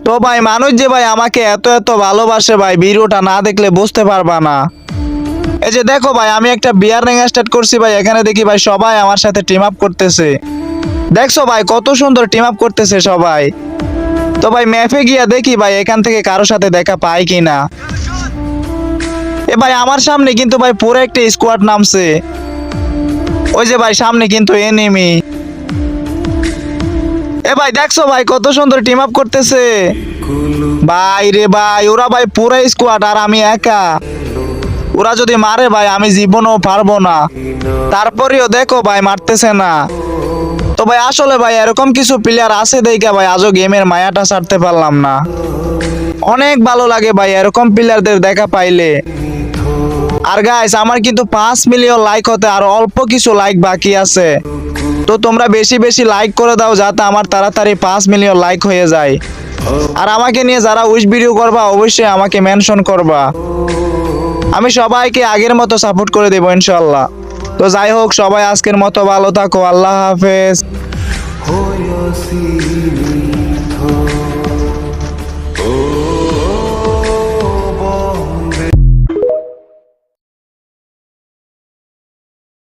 তো ভাই মানুষ যে ভাই আমাকে এত এত ভালোবাসে ভাই, ভিডিওটা না দেখলে বুঝতে পারবা না। এই যে দেখো ভাই, আমি একটা বিয়ার র্যাঙ্ক স্টার্ট করছি ভাই, এখানে দেখি ভাই সবাই আমার সাথে টিম আপ করতেছে। দেখছো ভাই কত সুন্দর টিম আপ করতেছে সবাই। তো ভাই ম্যাপে গিয়া দেখি ভাই এখান থেকে কারো সাথে দেখা পাই কিনা। এ ভাই আমার সামনে কিন্তু ভাই পুরো একটা স্কোয়াড নামছে। ওই যে ভাই সামনে কিন্তু এনিমি। এ ভাই দেখছো ভাই কত সুন্দর টিম আপ করতেছে ভাই রে ভাই, ওরা ভাই পুরো স্কোয়াড আর আমি একা। ওরা যদি মারে ভাই আমি জীবনও পারবো না, তারপরেও দেখো ভাই মারতেছে না। তো ভাই আসলে ভাই এরকম কিছু প্লেয়ার আছে দেখা ভাই আজও গেমের মায়াটা ছাড়তে পারলাম না। অনেক ভালো লাগে ভাই এরকম প্লেয়ারদের দেখা পাইলে। আর গাইস আমার কিন্তু 5 মিলিয়ন লাইক হতে আর অল্প কিছু লাইক বাকি আছে। তো তোমরা বেশি বেশি লাইক করে দাও যাতে আমার তাড়াতাড়ি 5 মিলিয়ন লাইক হয়ে যায়। আর আমাকে নিয়ে যারা উইশ ভিডিও করবা অবশ্যই আমাকে মেনশন করবা। আমি সবাইকে আগের মতো সাপোর্ট করে দেবো ইনশাল্লাহ। তো যাই হোক সবাই আজকের মতো ভালো থাকো, আল্লাহ হাফেজ।